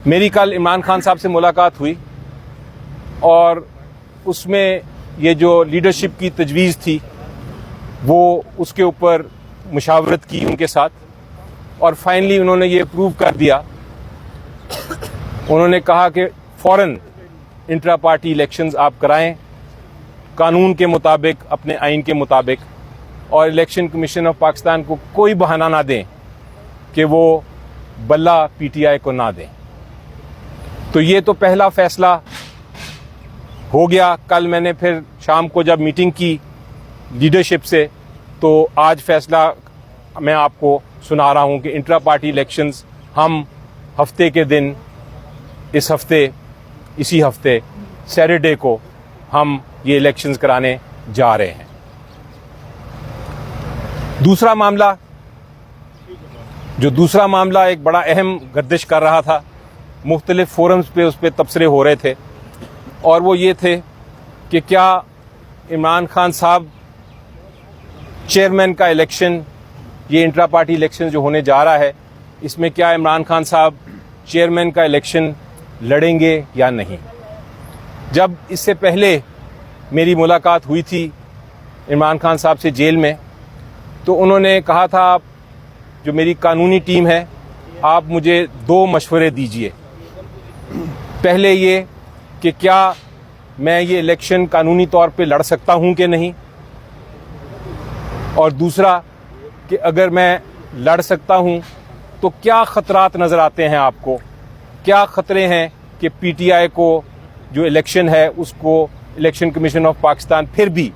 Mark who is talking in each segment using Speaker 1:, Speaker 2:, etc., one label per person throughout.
Speaker 1: मेरी कल इमरान खान साहब से मुलाकात हुई और उसमें ये जो लीडरशिप की तजवीज़ थी वो उसके ऊपर मुशावरत की उनके साथ और फाइनली उन्होंने ये अप्रूव कर दिया। उन्होंने कहा कि फ़ौरन इंट्रा पार्टी इलेक्शंस आप कराएं कानून के मुताबिक, अपने आइन के मुताबिक, और इलेक्शन कमीशन ऑफ पाकिस्तान को कोई बहाना ना दें कि वो बल्ला पीटीआई को ना दें। तो ये तो पहला फैसला हो गया। कल मैंने फिर शाम को जब मीटिंग की लीडरशिप से, तो आज फैसला मैं आपको सुना रहा हूं कि इंट्रा पार्टी इलेक्शंस हम हफ्ते के दिन, इसी हफ्ते सैटरडे को हम ये इलेक्शंस कराने जा रहे हैं। दूसरा मामला एक बड़ा अहम गर्दिश कर रहा था, मुख्तलिफ फोरम्स पे उस पर तबसरे हो रहे थे, और वो ये थे कि क्या इमरान खान साहब चेयरमैन का इलेक्शन, ये इंट्रा पार्टी इलेक्शन जो होने जा रहा है, इसमें क्या इमरान खान साहब चेयरमैन का इलेक्शन लड़ेंगे या नहीं। जब इससे पहले मेरी मुलाकात हुई थी इमरान खान साहब से जेल में, तो उन्होंने कहा था, आप जो मेरी कानूनी टीम है, आप मुझे 2 मशवरे दीजिए। पहले ये कि क्या मैं ये इलेक्शन कानूनी तौर पे लड़ सकता हूं कि नहीं, और दूसरा कि अगर मैं लड़ सकता हूं तो क्या खतरात नज़र आते हैं आपको, क्या खतरे हैं कि पीटीआई को जो इलेक्शन है उसको इलेक्शन कमीशन ऑफ पाकिस्तान फिर भी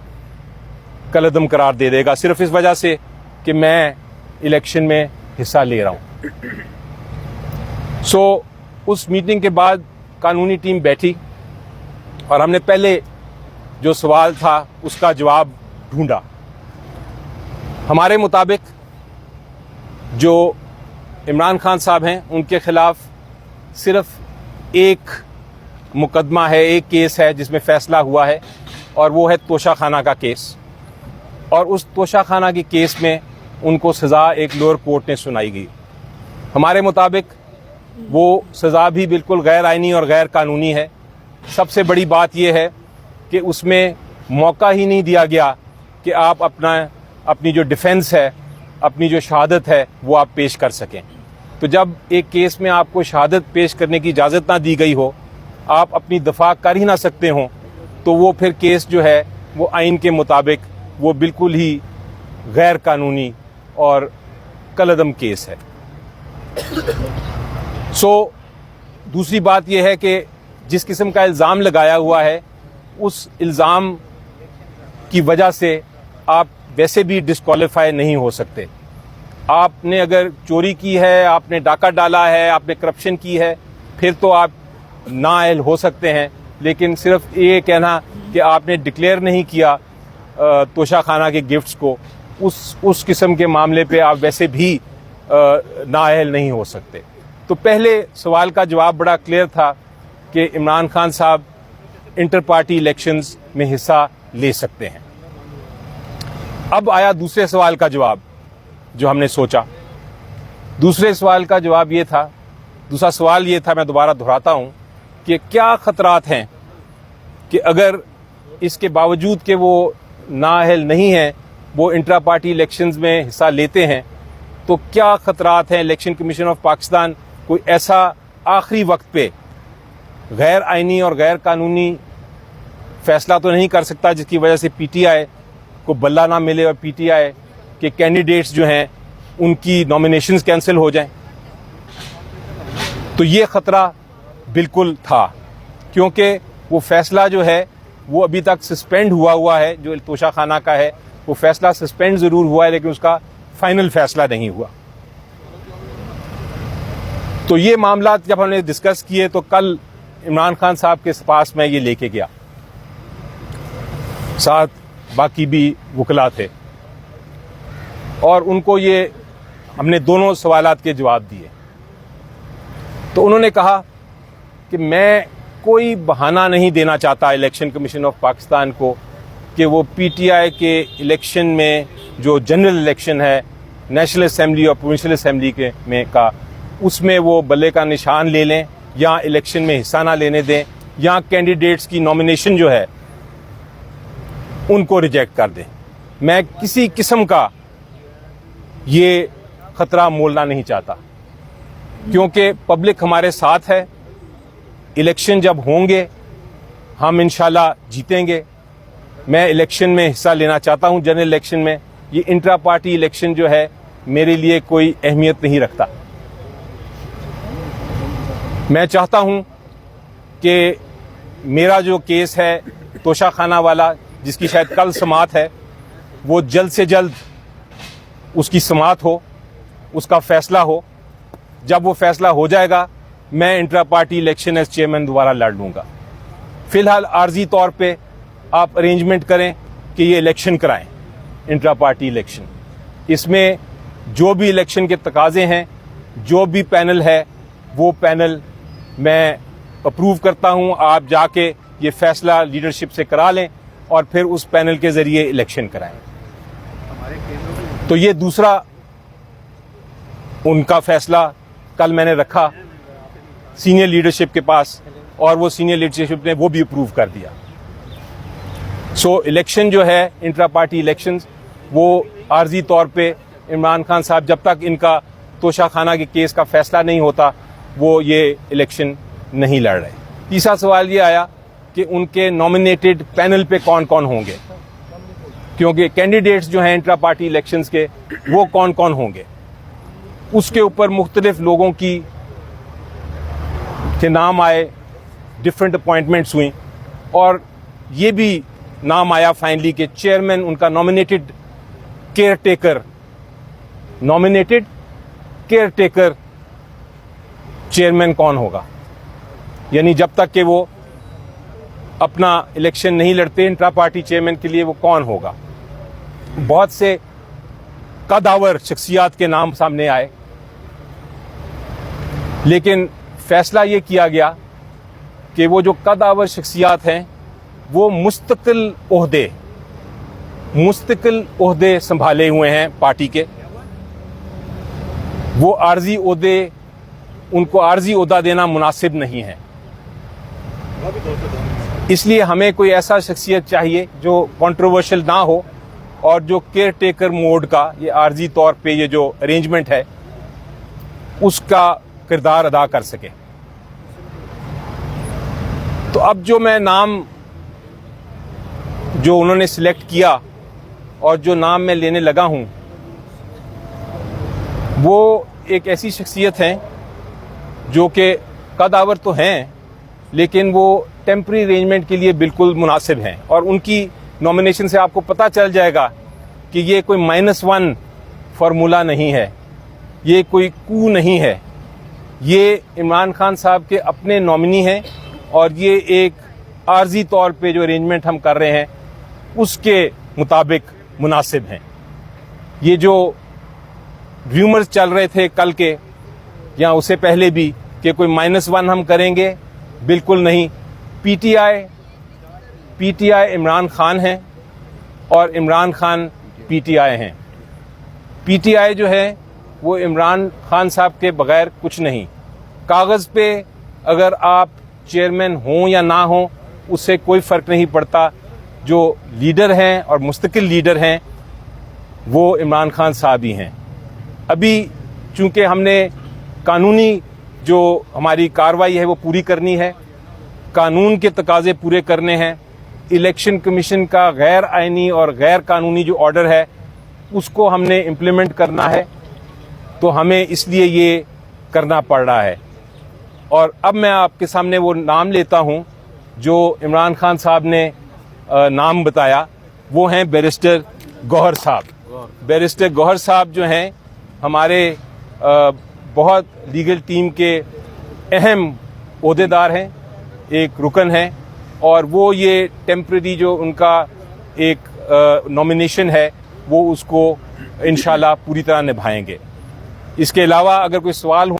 Speaker 1: कलअदम करार दे देगा सिर्फ इस वजह से कि मैं इलेक्शन में हिस्सा ले रहा हूं। उस मीटिंग के बाद कानूनी टीम बैठी और हमने पहले जो सवाल था उसका जवाब ढूंढा। हमारे मुताबिक जो इमरान खान साहब हैं उनके खिलाफ सिर्फ एक मुकदमा है, एक केस है जिसमें फैसला हुआ है, और वो है तोशाखाना का केस। और उस तोशाखाना के केस में उनको सज़ा एक लोअर कोर्ट ने सुनाई गई। हमारे मुताबिक वो सज़ा भी बिल्कुल गैर आइनी और गैर कानूनी है। सबसे बड़ी बात यह है कि उसमें मौका ही नहीं दिया गया कि आप अपनी जो डिफेंस है, अपनी जो शहादत है, वो आप पेश कर सकें। तो जब एक केस में आपको शहादत पेश करने की इजाज़त ना दी गई हो, आप अपनी दफा कर ही ना सकते हो, तो वो फिर केस जो है वो आइन के मुताबिक वो बिल्कुल ही गैर कानूनी और कलअदम केस है। दूसरी बात यह है कि जिस किस्म का इल्ज़ाम लगाया हुआ है, उस इल्ज़ाम की वजह से आप वैसे भी डिस्क्वालीफाई नहीं हो सकते। आपने अगर चोरी की है, आपने डाका डाला है, आपने करप्शन की है, फिर तो आप नाअहल हो सकते हैं। लेकिन सिर्फ ये कहना कि आपने डिक्लेयर नहीं किया तोशाखाना के गिफ्ट्स को, उस किस्म के मामले पे आप वैसे भी नाअहल नहीं हो सकते। तो पहले सवाल का जवाब बड़ा क्लियर था कि इमरान खान साहब इंटर पार्टी इलेक्शंस में हिस्सा ले सकते हैं। अब आया दूसरे सवाल का जवाब जो हमने सोचा। दूसरा सवाल ये था, मैं दोबारा दोहराता हूं, कि क्या खतरात हैं कि अगर इसके बावजूद कि वो नाअहल नहीं है, वो इंट्रा पार्टी इलेक्शंस में हिस्सा लेते हैं, तो क्या खतरात हैं। इलेक्शन कमीशन ऑफ पाकिस्तान कोई ऐसा आखिरी वक्त पे गैर आइनी और गैर कानूनी फैसला तो नहीं कर सकता जिसकी वजह से पीटीआई को बल्ला ना मिले और पीटीआई के कैंडिडेट्स जो हैं उनकी नॉमिनेशंस कैंसिल हो जाएं। तो ये खतरा बिल्कुल था, क्योंकि वो फैसला जो है वो अभी तक सस्पेंड हुआ है। जो तोशाखाना का है वो फैसला सस्पेंड जरूर हुआ है, लेकिन उसका फाइनल फैसला नहीं हुआ। तो ये मामला जब हमने डिस्कस किए, तो कल इमरान खान साहब के पास मैं ये लेके गया, साथ बाकी भी वकला थे, और उनको ये हमने दोनों सवालात के जवाब दिए। तो उन्होंने कहा कि मैं कोई बहाना नहीं देना चाहता इलेक्शन कमीशन ऑफ पाकिस्तान को कि वो पीटीआई के इलेक्शन में, जो जनरल इलेक्शन है नेशनल असेंबली और प्रोविंशियल असेंबली के में का, उसमें वो बल्ले का निशान ले लें या इलेक्शन में हिस्सा ना लेने दें या कैंडिडेट्स की नॉमिनेशन जो है उनको रिजेक्ट कर दें। मैं किसी किस्म का ये खतरा मोलना नहीं चाहता, क्योंकि पब्लिक हमारे साथ है। इलेक्शन जब होंगे हम इंशाल्लाह जीतेंगे। मैं इलेक्शन में हिस्सा लेना चाहता हूं, जनरल इलेक्शन में। ये इंट्रा पार्टी इलेक्शन जो है मेरे लिए कोई अहमियत नहीं रखता। मैं चाहता हूं कि मेरा जो केस है तोशाखाना वाला, जिसकी शायद कल समाअत है, वो जल्द से जल्द उसकी समाअत हो, उसका फैसला हो। जब वो फैसला हो जाएगा मैं intra party election as chairman दोबारा लड़ लूंगा। फिलहाल आर्जी तौर पे आप अरेंजमेंट करें कि ये इलेक्शन कराएं, इंट्रा पार्टी इलेक्शन। इसमें जो भी इलेक्शन के तकाजे हैं, जो भी पैनल है, वो पैनल मैं अप्रूव करता हूं। आप जाके ये फैसला लीडरशिप से करा लें और फिर उस पैनल के जरिए इलेक्शन कराएं। तो ये दूसरा उनका फैसला कल मैंने रखा सीनियर लीडरशिप के पास और वो सीनियर लीडरशिप ने वो भी अप्रूव कर दिया। सो इलेक्शन जो है इंट्रा पार्टी इलेक्शंस, वो आर्जी तौर पे इमरान खान साहब जब तक इनका तोशाखाना के केस का फैसला नहीं होता वो ये इलेक्शन नहीं लड़ रहे। तीसरा सवाल ये आया कि उनके नॉमिनेटेड पैनल पे कौन कौन होंगे, क्योंकि कैंडिडेट्स जो हैं इंट्रा पार्टी इलेक्शंस के वो कौन कौन होंगे, उसके ऊपर मुख्तलिफ लोगों के नाम आए, डिफरेंट अपॉइंटमेंट्स हुई और ये भी नाम आया फाइनली कि चेयरमैन उनका नॉमिनेटेड केयर टेकर चेयरमैन कौन होगा। यानी जब तक कि वो अपना इलेक्शन नहीं लड़ते इंट्रा पार्टी चेयरमैन के लिए वो कौन होगा। बहुत से कदावर शख्सियात के नाम सामने आए, लेकिन फैसला ये किया गया कि वो जो कदावर शख्सियात हैं वो मुस्तकिल ओहदे संभाले हुए हैं पार्टी के। वो उनको आर्जी ओहदा देना मुनासिब नहीं है। इसलिए हमें कोई ऐसा शख्सियत चाहिए जो कंट्रोवर्शियल ना हो और जो केयर टेकर मोड का ये आर्जी तौर पे ये जो अरेंजमेंट है उसका किरदार अदा कर सके। तो अब जो मैं नाम जो उन्होंने सिलेक्ट किया और जो नाम मैं लेने लगा हूं वो एक ऐसी शख्सियत हैं जो कि कदावर तो हैं लेकिन वो टेम्पररी अरेंजमेंट के लिए बिल्कुल मुनासिब हैं। और उनकी नॉमिनेशन से आपको पता चल जाएगा कि ये कोई -1 फार्मूला नहीं है, ये कोई कू नहीं है। ये इमरान खान साहब के अपने नॉमिनी हैं और ये एक आर्जी तौर पे जो अरेंजमेंट हम कर रहे हैं उसके मुताबिक मुनासिब हैं। ये जो र्यूमर्स चल रहे थे कल के या उससे पहले भी कि कोई -1 हम करेंगे, बिल्कुल नहीं। पीटीआई इमरान खान है और इमरान खान पीटीआई हैं। पीटीआई जो है वो इमरान खान साहब के बगैर कुछ नहीं। कागज़ पे अगर आप चेयरमैन हों या ना हों उससे कोई फ़र्क नहीं पड़ता। जो लीडर हैं और मुस्तकिल लीडर हैं वो इमरान खान साहब ही हैं। अभी चूंकि हमने कानूनी जो हमारी कार्रवाई है वो पूरी करनी है, कानून के तकाजे पूरे करने हैं, इलेक्शन कमीशन का गैर आइनी और गैर कानूनी जो ऑर्डर है उसको हमने इम्प्लीमेंट करना है, तो हमें इसलिए ये करना पड़ रहा है। और अब मैं आपके सामने वो नाम लेता हूं जो इमरान खान साहब ने नाम बताया, वो हैं बैरिस्टर गौहर साहब। बैरिस्टर गौहर साहब जो हैं हमारे बहुत लीगल टीम के अहम ओहदेदार हैं, एक रुकन हैं और वो ये टेम्पररी जो उनका एक नॉमिनेशन है वो उसको इंशाल्लाह पूरी तरह निभाएंगे। इसके अलावा अगर कोई सवाल हो